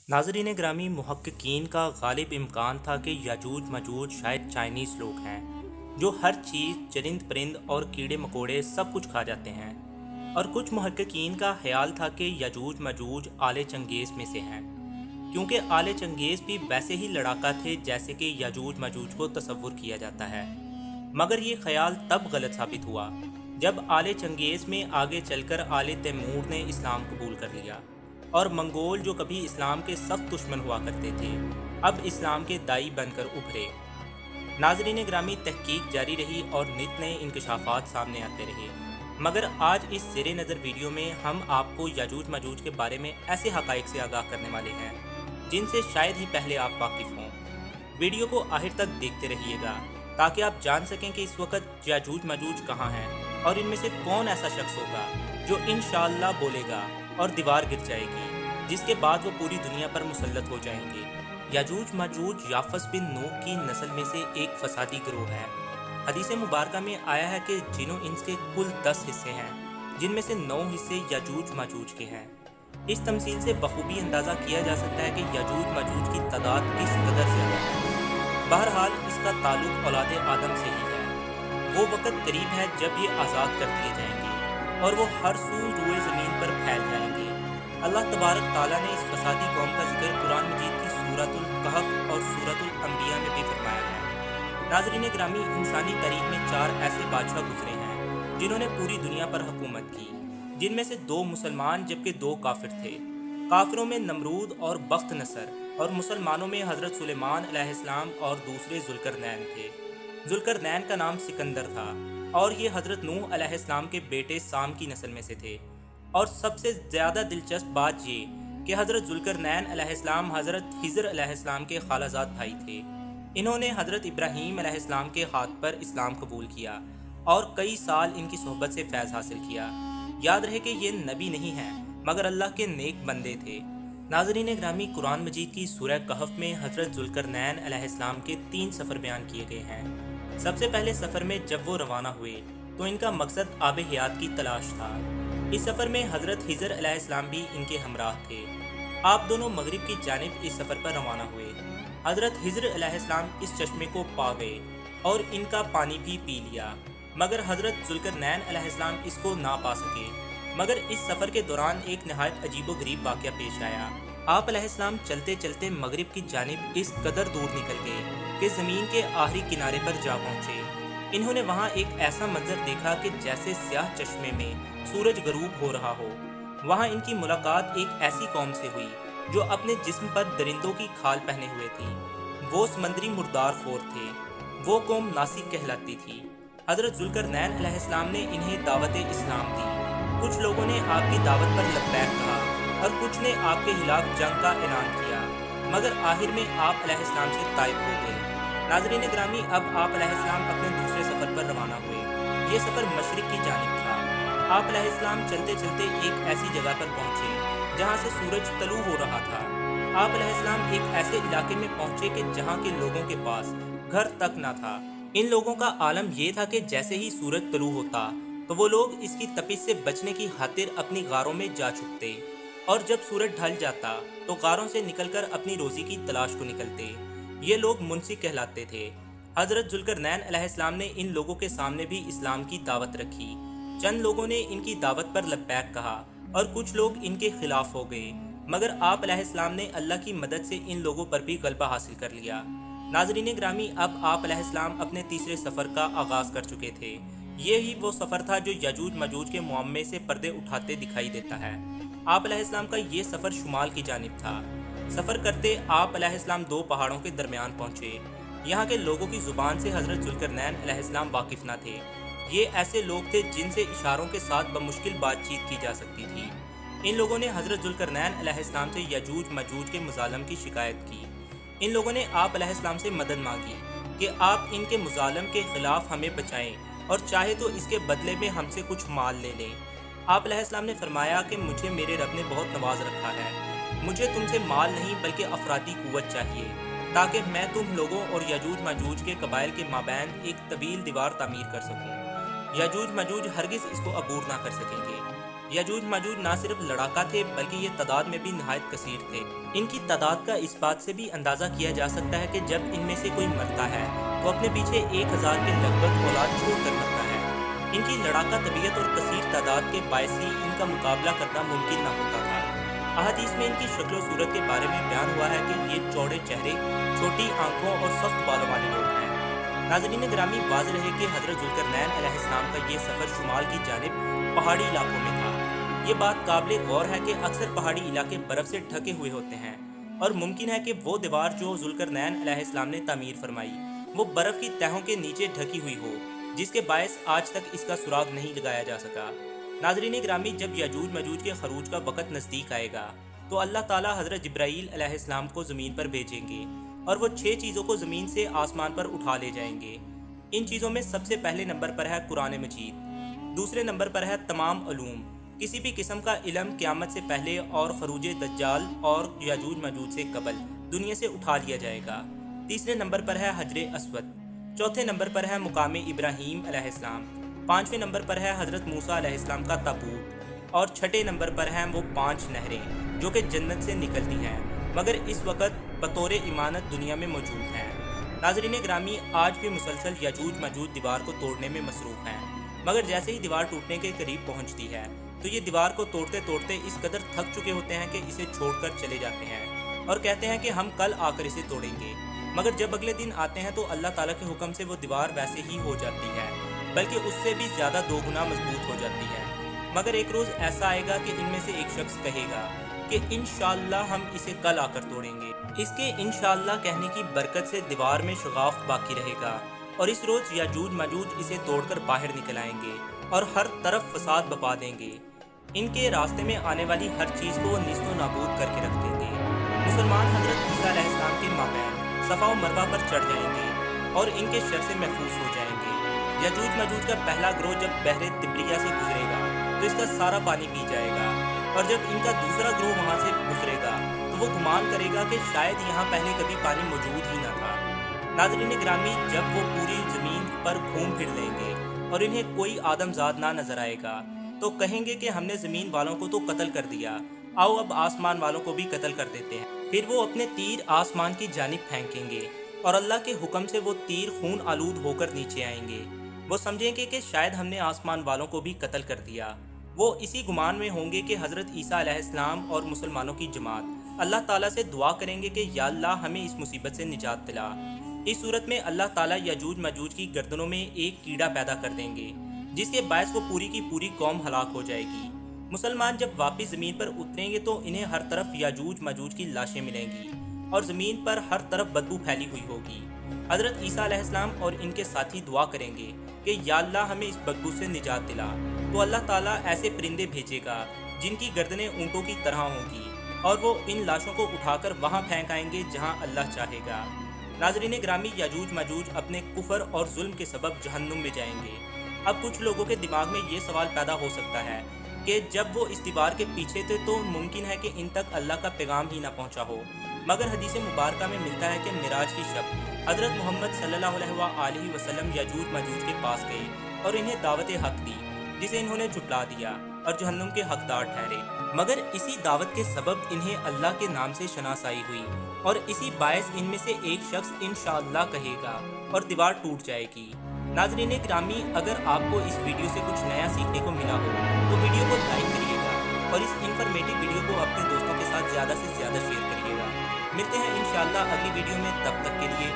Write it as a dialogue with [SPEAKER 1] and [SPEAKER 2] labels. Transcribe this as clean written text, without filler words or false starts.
[SPEAKER 1] नाज़रीन ग्रामी, मुहक्किकीन का गालिब इम्कान था कि याजूज मजूज शायद चाइनीज़ लोग हैं जो हर चीज़, चरिंद परिंद और कीड़े मकोड़े सब कुछ खा जाते हैं। और कुछ मुहक्किकीन का ख्याल था कि याजूज मजूज आले चंगेज़ में से हैं, क्योंकि आले चंगेज़ भी वैसे ही लड़ाका थे जैसे कि याजूज मजूज को तसव्वुर किया जाता है। मगर ये ख्याल तब गलत साबित हुआ जब आले चंगेज़ में आगे चलकर आले तैमूर ने इस्लाम कबूल कर लिया और मंगोल, जो कभी इस्लाम के सख्त दुश्मन हुआ करते थे, अब इस्लाम के दाई बनकर उभरे। नाज़रीन ग्रामी, तहकीक जारी रही और नित नए इंकशाफात सामने आते रहे। मगर आज इस ज़ेरे नज़र वीडियो में हम आपको याजूज मजूज के बारे में ऐसे हक़ाइक़ से आगाह करने वाले हैं जिनसे शायद ही पहले आप वाकिफ़ हों। वीडियो को आखिर तक देखते रहिएगा ताकि आप जान सकें कि इस वक्त याजूज मजूज कहाँ हैं और इनमें से कौन ऐसा शख्स होगा जो इंशाअल्लाह बोलेगा और दीवार गिर जाएगी, जिसके बाद वो पूरी दुनिया पर मुसल्लत हो जाएंगे। याजूज मजूज याफस बिन नूह की नस्ल में से एक फसादी गिरोह है। हदीस मुबारका में आया है कि जिनो इंस के कुल 10 हिस्से हैं, जिनमें से 9 हिस्से याजूज मजूज के हैं। इस तमसील से बखूबी अंदाज़ा किया जा सकता है कि याजूज मजूज की तादाद किस कदर ज़्यादा है। बहरहाल इसका ताल्लुक औलाद आदम से ही है। वो वक़्त करीब है जब ये आज़ाद कर दिए जाएंगे और वो हर सू रुए ज़मीन पर फैल जाएंगे। अल्लाह तबारक ताला ने इस फसादी कौम का जिक्र कुरान मजीद की सूरतुल कहफ और सूरतुल अंबिया में भी फरमाया है। नाज़रीन ग्रामी, इंसानी तारीख में 4 ऐसे बादशाह गुजरे हैं जिन्होंने पूरी दुनिया पर हुकूमत की, जिनमें से 2 मुसलमान जबकि 2 काफिर थे। काफिरों में नमरूद और बख्त नसर, और मुसलमानों में हज़रत सुलेमान अलैहिस्सलाम और दूसरे जुल्करनैन थे। जुल्करनैन का नाम सिकंदर था और ये हज़रत नूह अलैहिस्सलाम के बेटे साम की नस्ल में से थे। और सबसे ज़्यादा दिलचस्प बात ये कि हज़रत जुल्करनैन अलैहिस्सलाम हज़रत हिजर अलैहिस्सलाम के खालाजाद भाई थे। इन्होंने हज़रत इब्राहीम अलैहिस्सलाम के हाथ पर इस्लाम कबूल किया और कई साल इनकी सोहबत से फैज़ हासिल किया। याद रहे कि ये नबी नहीं हैं मगर अल्लाह के नेक बंदे थे। नाज़रीन ग्रामी, कुरान मजीद की सूरह कहफ में हज़रत जुल्करनैन अलैहिस्सलाम के 3 सफ़र बयान किए गए हैं। सबसे पहले सफ़र में जब वो रवाना हुए तो इनका मकसद आब हयात की तलाश था। इस सफ़र में हज़रत हिजर अलैहिस्सलाम भी इनके हमराह थे। आप दोनों मगरिब की जानिब इस सफ़र पर रवाना हुए। हज़रत हिजर अलैहिस्सलाम इस चश्मे को पा गए और इनका पानी भी पी लिया, मगर हज़रत जुल्करनैन अलैहिस्सलाम इसको ना पा सके। मगर इस सफ़र के दौरान एक नहायत अजीबो गरीब वाक़या पेश आया। आप अलैहिस्सलाम चलते चलते मगरिब की जानिब इस कदर दूर निकल गए कि ज़मीन के आखिरी किनारे पर जा पहुँचे। इन्होंने वहाँ एक ऐसा मंजर देखा कि जैसे स्याह चश्मे में सूरज गरूब हो रहा हो। वहाँ इनकी मुलाकात एक ऐसी कौम से हुई जो अपने जिस्म पर दरिंदों की खाल पहने हुए थी। वो समंदरी मुर्दार खोर थे। वो कौम नासिक कहलाती थी। हज़रत जुल्करनैन अलैहिस्सलाम ने इन्हें दावत इस्लाम दी। कुछ लोगों ने आपकी दावत पर लब्बैक कहा और कुछ ने आपके खिलाफ जंग का ऐलान किया, मगर आखिर में आप अलैहिस्सलाम से ताइब हो गए। नाज़रीन ग्रामी, अब आप अलैहिस्सलाम अपने दूसरे सफ़र पर रवाना हुए। ये सफ़र मशरिक़ की जानिब था। आप अलैहिस्सलाम चलते चलते एक ऐसी जगह पर पहुँचे जहाँ से सूरज तलू हो रहा था। आप अलैहिस्सलाम एक ऐसे इलाके में पहुँचे कि जहाँ के लोगों के पास घर तक न था। इन लोगों का आलम ये था कि जैसे ही सूरज तलू होता तो वो लोग इसकी तपिश से बचने की खातिर अपनी गारों में जा छुपते, और जब सूरज ढल जाता तो गारों से निकलकर अपनी रोज़ी की तलाश को निकलते। ये लोग मुंसिक कहलाते थे। हज़रत जुल्करनैन अलैहिस्सलाम ने इन लोगों के सामने भी इस्लाम की दावत रखी। चंद लोगों ने इनकी दावत पर लब्बैक कहा और कुछ लोग इनके खिलाफ हो गए, मगर आप अलैहिस्सलाम ने अल्लाह की मदद से इन लोगों पर भी गलबा हासिल कर लिया। नाज़रीन ग्रामी, अब आप अलैहिस्सलाम अपने तीसरे सफ़र का आगाज़ कर चुके थे। ये ही वो सफ़र था जो याजूज मजूज के मुआम्मे से पर्दे उठाते दिखाई देता है। आप अलैहिस्सलाम का ये सफ़र शुमाल की जानिब था। सफ़र करते आप अलैहिस्सलाम 2 पहाड़ों के दरमियान पहुँचे। यहाँ के लोगों की ज़ुबान से हज़रत जुल्करनैन अलैहिस्सलाम वाकिफ़ न थे। ये ऐसे लोग थे जिनसे इशारों के साथ बमुश्किल बातचीत की जा सकती थी। इन लोगों ने हज़रत जुल्करनैन अलैहिस्सलाम से याजूज मजूज के मुज़ालम की शिकायत की। इन लोगों ने आप अलैहिस्सलाम से मदद मांगी कि आप इनके मुज़ालम के ख़िलाफ़ हमें बचाएँ और चाहे तो इसके बदले में हमसे कुछ माल ले लें। आप अलैहिस्सलाम ने फरमाया कि मुझे मेरे रब ने बहुत नवाज रखा है। मुझे तुमसे माल नहीं बल्कि अफरादी कुव्वत चाहिए, ताकि मैं तुम लोगों और याजूज मजूज के कबाइल के माबैन एक तवील दीवार तामीर कर सकूं। याजूज मजूज हरगिज़ इसको अबूर ना कर सकेंगे। याजूज माजूज ना सिर्फ लड़ाका थे बल्कि ये तादाद में भी नहायत कसीर थे। इनकी तादाद का इस बात से भी अंदाज़ा किया जा सकता है कि जब इनमें से कोई मरता है तो अपने पीछे 1000 के लगभग औलाद छोड़कर मरता है। इनकी लड़ाका तबीयत और कसीर तादाद के बायस ही इनका मुकाबला करना मुमकिन न होता था। अहादीस में इनकी शक्ल सूरत के बारे में बयान हुआ है कि ये चौड़े चेहरे, छोटी आंखों और सख्त बालों वाले लोग हैं। नाज़रीन ग्रामी, वाज़ रहे कि हज़रत ज़ुल्करनैन अलैहिस्सलाम का ये सफ़र शुमाल की जानिब पहाड़ी इलाकों में था। ये बात काबिल गौर है कि अक्सर पहाड़ी इलाके बर्फ़ से ढके हुए होते हैं और मुमकिन है कि वो दीवार जो ज़ुल्करनैन अलैहिस्सलाम ने तामीर फरमाई वो बर्फ़ की तहों के नीचे ढकी हुई हो, जिसके बायस आज तक इसका सुराग नहीं लगाया जा सका। नाज़रीन ग्रामी, जब याजूज मजूज के खरूज का वक़्त नज़दीक आएगा तो अल्लाह ताला हज़रत जिब्राईल अलैहिस्सलाम को ज़मीन पर भेजेंगे और वो 6 चीज़ों को ज़मीन से आसमान पर उठा ले जाएंगे। इन चीज़ों में सबसे पहले नंबर पर है कुरान मजीद, दूसरे नंबर पर है तमाम उलूम, किसी भी किस्म का इल्म क़यामत से पहले और खरूज दज्जाल और याजूज मजूज से कबल दुनिया से उठा लिया जाएगा। तीसरे नंबर पर है हजर अस्वद, चौथे नंबर पर है मुकाम इब्राहीम अलैहिस्सलाम, पाँचवें नंबर पर है हज़रत मूसा अलैहिस्सलाम का ताबूत और छठे नंबर पर हैं वो 5 नहरें जो कि जन्नत से निकलती हैं मगर इस वक्त बतौर इमानत दुनिया में मौजूद हैं। नाज़रीन ग्रामी, आज भी मुसलसल याजूज मजूज दीवार को तोड़ने में मसरूफ़ हैं, मगर जैसे ही दीवार टूटने के करीब पहुंचती है तो ये दीवार को तोड़ते तोड़ते इस कदर थक चुके होते हैं कि इसे छोड़कर चले जाते हैं और कहते हैं कि हम कल आकर इसे तोड़ेंगे। मगर जब अगले दिन आते हैं तो अल्लाह ताला के हुक्म से वो दीवार वैसे ही हो जाती है, बल्कि उससे भी ज़्यादा 2 गुना मजबूत हो जाती है। मगर एक रोज़ ऐसा आएगा कि इनमें से एक शख्स कहेगा कि इंशाअल्लाह हम इसे कल आकर तोड़ेंगे। इसके इंशाअल्लाह कहने की बरकत से दीवार में शगाफ बाकी रहेगा और इस रोज़ याजूज मजूज इसे तोड़कर बाहर निकल आएंगे और हर तरफ फसाद बपा देंगे। इनके रास्ते में आने वाली हर चीज़ को निस्तो नाबूद करके रख देंगे। मुसलमान हज़रत ईसा अलैहिस्सलाम के माबैन सफ़ा व मरवा पर चढ़ जाएंगे और इनके शर से महफूज हो जाएंगे। याजूज मजूज का पहला ग्रोह जब बहरे तिब्रिया से गुजरेगा तो इसका सारा पानी पी जाएगा और जब इनका दूसरा ग्रोह वहाँ से गुजरेगा तो वो गुमान करेगा कि शायद यहाँ पहले कभी पानी मौजूद ही ना था। नाज़रीन ग्रामी, जब वो पूरी ज़मीन पर घूम फिर लेंगे और इन्हें कोई आदमजाद ना नजर आएगा तो कहेंगे कि हमने ज़मीन वालों को तो कत्ल कर दिया, आओ अब आसमान वालों को भी कत्ल कर देते हैं। फिर वो अपने तीर आसमान की जानिब फेंकेंगे और अल्लाह के हुक्म से वो तीर खून आलूद होकर नीचे आएंगे। वो समझेंगे कि शायद हमने आसमान वालों को भी कत्ल कर दिया। वो इसी गुमान में होंगे कि हज़रत ईसा अलैहिस्सलाम और मुसलमानों की जमात अल्लाह ताला से दुआ करेंगे कि या अल्लाह हमें इस मुसीबत से निजात दिला। इस सूरत में अल्लाह ताला याजूज मजूज की गर्दनों में एक कीड़ा पैदा कर देंगे जिसके बायस वो पूरी की पूरी कौम हलाक हो जाएगी। मुसलमान जब वापस ज़मीन पर उतरेंगे तो इन्हें हर तरफ याजूज मजूज की लाशें मिलेंगी और ज़मीन पर हर तरफ बदबू फैली हुई होगी। हज़रत ईसा अलैहिस्सलाम और इनके साथी दुआ करेंगे कि या अल्लाह हमें इस बदबू से निजात दिला, तो अल्लाह ताला ऐसे परिंदे भेजेगा जिनकी गर्दनें ऊँटों की तरह होंगी और वो इन लाशों को उठाकर वहाँ फेंक आएंगे जहाँ अल्लाह चाहेगा। नाज़रीन ग्रामी, याजूज मजूज अपने कुफर और जुल्म के सबब जहन्नुम में जाएंगे। अब कुछ लोगों के दिमाग में ये सवाल पैदा हो सकता है कि जब वो इस दीवार के पीछे थे तो मुमकिन है कि इन तक अल्लाह का पैगाम ही ना पहुंचा हो। मगर हदीस मुबारका में मिलता है कि मिराज की शब हज़रत मोहम्मद सल्लल्लाहु अलैहि वसल्लम याजूज मजूज के पास गए और इन्हें दावत हक दी, जिसे इन्होंने झुटला दिया और जहन्नुम के हकदार ठहरे। मगर इसी दावत के सबब इन्हें अल्लाह के नाम से शनासाई हुई और इसी बायस इनमें से एक शख्स इंशाअल्लाह कहेगा और दीवार टूट जाएगी। नाज़रीन ग्रामी, अगर आपको इस वीडियो से कुछ नया सीखने को मिला हो तो वीडियो को लाइक करिएगा और इस इन्फॉर्मेटिव वीडियो को अपने दोस्तों के साथ ज़्यादा से ज़्यादा शेयर करिएगा। मिलते हैं इंशाअल्लाह अगली वीडियो में, तब तक के लिए